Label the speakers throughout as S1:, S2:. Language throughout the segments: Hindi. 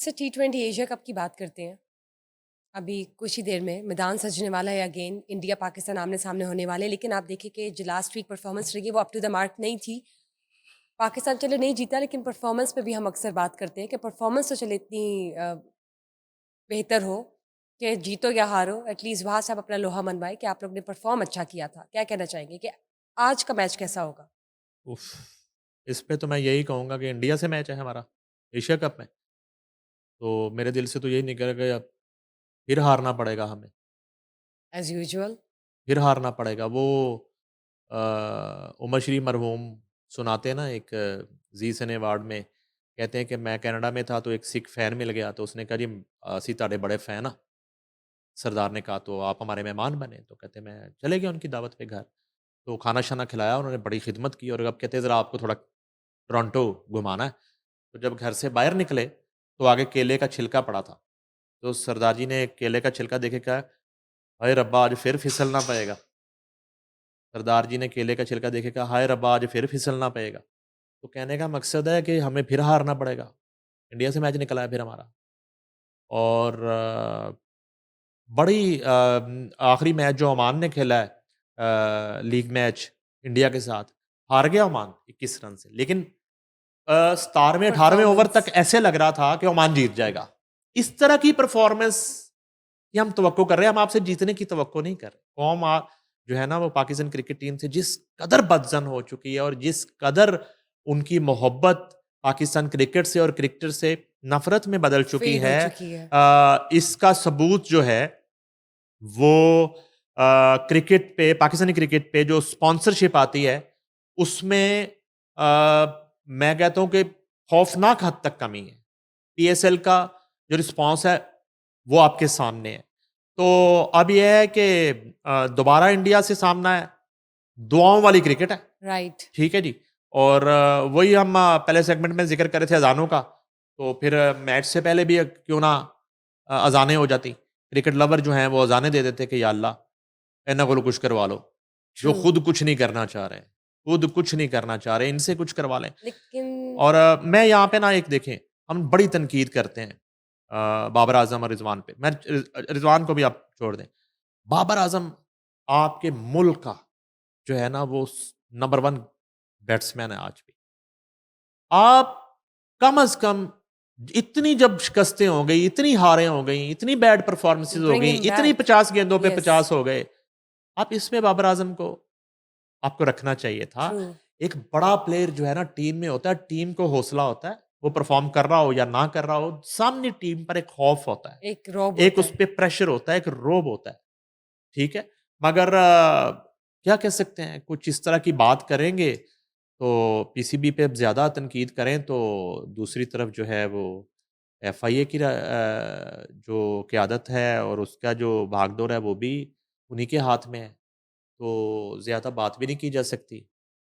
S1: सर T20 एशिया कप की बात करते हैं। अभी कुछ ही देर में मैदान सजने वाला है अगेन इंडिया पाकिस्तान आमने-सामने होने वाले हैं। लेकिन आप देखिए कि जो लास्ट वीक परफॉर्मेंस रही है वो अप टू द मार्क नहीं थी। पाकिस्तान चलो नहीं जीता लेकिन परफॉर्मेंस पे भी हम अक्सर बात करते हैं कि परफॉर्मेंस तो चले इतनी बेहतर हो कि जीतो या हारो एटलीस्ट वहाँ से आप अपना लोहा मनवाएँ कि आप लोग ने परफॉर्म अच्छा किया था। क्या कहना चाहेंगे कि आज का मैच कैसा होगा?
S2: उफ़! इस पे तो मैं यही कहूँगा कि इंडिया से मैच है हमारा, एशिया कप में। तो मेरे दिल से तो यही निकलेगा कि अब फिर हारना पड़ेगा हमें,
S1: एज़ यूजुअल।
S2: फिर हारना पड़ेगा। वो उमर शरीफ मरहूम सुनाते हैं ना एक ज़ी सिने अवार्ड में, कहते हैं कि मैं कनाडा में था तो एक सिख फ़ैन मिल गया तो उसने कहा जी असी ਤੁਹਾਡੇ बड़े फ़ैन हाँ। सरदार ने कहा तो आप हमारे मेहमान बने, तो कहते मैं चले गए उनकी दावत पे घर। तो खाना-शाना खिलाया, उन्होंने बड़ी खिदमत की और अब कहते हैं ज़रा आपको थोड़ा टोरंटो घुमाना है। तो जब घर से बाहर निकले, तो आगे केले का छिलका पड़ा था। तो सरदार जी ने केले का छिलका देख के कहा, हाय रब्बा आज फिर फिसलना पड़ेगा। सरदार जी ने केले का छिलका देख के कहा, हाय रब्बा आज फिर फिसलना पड़ेगा। तो कहने का मकसद है कि हमें फिर हारना पड़ेगा। इंडिया से मैच निकला है फिर हमारा और बड़ी आखिरी मैच जो ओमान ने खेला है लीग मैच इंडिया के साथ, हार गया ओमान 21 रन से। लेकिन 17वें 18वें ओवर
S1: परफॉर्मेंस
S2: तक ऐसे लग रहा था कि ओमान जीत जाएगा। इस तरह की परफॉर्मेंस की हम तवक्को कर रहे हैं, हम आपसे जीतने की तवक्को नहीं कर रहे। कौम जो है ना वो पाकिस्तान क्रिकेट टीम से जिस कदर बदज़न हो चुकी है और जिस कदर उनकी मोहब्बत पाकिस्तान क्रिकेट से और क्रिकेटर से नफ़रत में बदल चुकी
S1: फेड हो
S2: है
S1: चुकी है।
S2: इसका सबूत जो है वो क्रिकेट पे पाकिस्तानी क्रिकेट पे जो स्पॉन्सरशिप आती है, उसमें मैं कहता हूँ कि खौफ़नाक हद तक कमी है। पीएसएल का जो रिस्पॉन्स है, वो आपके सामने है। तो अब ये है कि दोबारा इंडिया से सामना है, दुआओं वाली क्रिकेट है,
S1: राइट।
S2: ठीक है जी। और वही हम पहले सेगमेंट में ज़िक्र कर रहे थे अज़ानों का, तो फिर मैच से पहले भी क्यों ना अज़ानें हो जाती। क्रिकेट लवर जो हैं वो अज़ानें दे देते कि या अल्लाह इन्हां कोलों कुछ करवा लो। जो
S1: ट्रू।
S2: खुद कुछ नहीं करना चाह रहे हैं, खुद कुछ नहीं करना चाह रहे, इनसे कुछ करवा लें।
S1: लेकिन
S2: और मैं यहाँ पे ना एक देखें, हम बड़ी तनकीद करते हैं बाबर आज़म और रिज़वान पे। मैं रिज़वान को भी आप छोड़ दें। बाबर आज़म आपके मुल्क का जो है ना वो नंबर 1 बैट्समैन है आज भी। आप कम से कम इतनी जब शिकस्तें हो गई, इतनी हारें हो गई, इतनी बैड परफॉर्मेंसेज़ हो
S1: ब्रिंग
S2: गई,
S1: हिम
S2: इतनी
S1: बैक।
S2: 50 गेंदों पे
S1: यस।
S2: 50 हो गए, आप इसमें बाबर आज़म को आपको रखना चाहिए था।
S1: ट्रू।
S2: एक बड़ा प्लेयर जो है ना टीम में होता है, टीम को हौसला होता है, वो परफ़ॉर्म कर रहा हो या ना कर रहा हो, सामने टीम पर एक खौफ होता है,
S1: एक रॉब
S2: एक
S1: होता
S2: उस
S1: है।
S2: पे प्रेशर होता है, एक रोब होता है, ठीक है? मगर क्या कह सकते हैं, कुछ इस तरह की बात करेंगे, तो पीसीबी पे अब ज़्यादा तनकीद करें, तो दूसरी तरफ जो है वो एफआईए की जो क़यादत है और उसका जो भागदौड़ है, वो भी उन्हीं के हाथ में है। तो ज़्यादा बात भी नहीं की जा सकती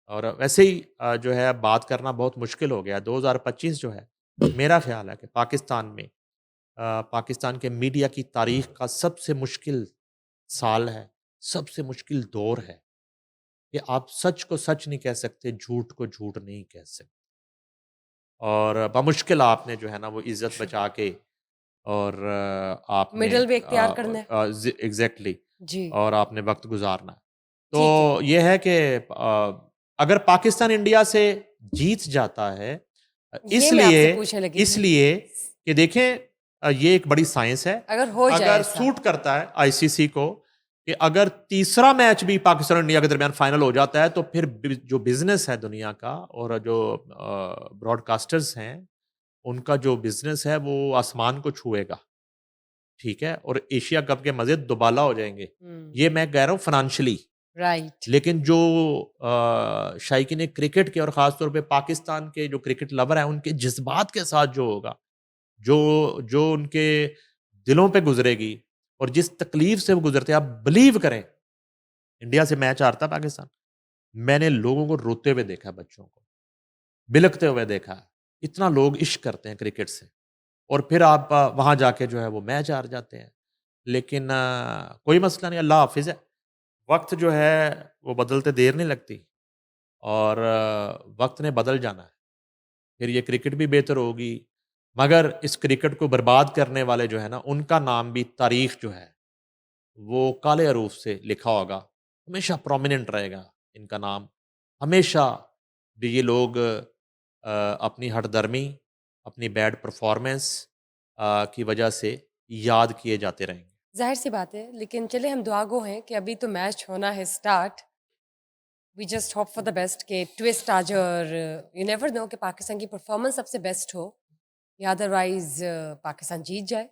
S2: और वैसे ही जो है बात करना बहुत मुश्किल हो गया। 2025 जो है, मेरा ख़्याल है कि पाकिस्तान में पाकिस्तान के मीडिया की तारीख़ का सबसे मुश्किल साल है, सबसे मुश्किल दौर है कि आप सच को सच नहीं कह सकते, झूठ को झूठ नहीं कह सकते। और बमुश्किल आपने जो है ना वो इज़्ज़त
S1: ट्रू।
S2: बचा के और आपने
S1: मिडल वे इख्तियार करना है।
S2: एग्ज़ैक्टली
S1: जी।
S2: और आपने वक़्त गुज़ारना है।
S1: ठीक है।
S2: तो ये है कि अगर पाकिस्तान इंडिया से जीत जाता है
S1: ये मैं
S2: इसलिए
S1: आपसे पूछने लगी थी।
S2: इसलिए कि देखें ये एक बड़ी साइंस है।
S1: अगर हो जाए
S2: अगर
S1: ऐसा।
S2: सूट करता है आईसीसी को कि अगर तीसरा मैच भी पाकिस्तान और इंडिया के दरमियान फाइनल हो जाता है तो फिर जो बिज़नेस है दुनिया का और जो ब्रॉडकास्टर्स हैं उनका जो बिज़नेस है वो आसमान को छुएगा, ठीक है? और एशिया कप के मज़े दुबाला हो जाएँगे।
S1: हुँ।
S2: ये मैं कह रहा हूँ फ़ाइनेंशियली।
S1: राइट।
S2: लेकिन जो शायकीन क्रिकेट के और ख़ास तौर पे पाकिस्तान के जो क्रिकेट लवर हैं, उनके जज़्बात के साथ जो होगा, जो जो उनके दिलों पे गुज़रेगी और जिस तकलीफ़ से वो गुज़रते हैं, आप बिलीव करें, इंडिया से मैच हारता पाकिस्तान, मैंने लोगों को रोते हुए देखा है, बच्चों को, बिलखते हुए देखा है। इतना लोग इश्क करते हैं क्रिकेट से और फिर आप वहाँ जाके जो है वो मैच हार जाते हैं। लेकिन कोई मसला नहीं, अल्लाह हाफ़िज़ है। वक़्त जो है वो बदलते देर नहीं लगती और वक़्त ने बदल जाना है। फिर ये क्रिकेट भी बेहतर होगी, मगर इस क्रिकेट को बर्बाद करने वाले जो है ना, उनका नाम भी तारीख जो है, वो काले हरूफ से लिखा होगा। हमेशा प्रोमिनेंट रहेगा इनका नाम। हमेशा भी ये लोग अपनी हठधर्मी, अपनी बैड परफॉर्मेंस की वजह से याद किए जाते रहेंगे।
S1: ज़ाहिर सी बात है, लेकिन चले हम दुआ गो हैं कि अभी तो मैच होना है start. We just hope for the best कि ट्विस्ट आ जाए और यू नेवर नो कि पाकिस्तान की परफॉर्मेंस सबसे बेस्ट हो या अदरवाइज पाकिस्तान जीत जाए।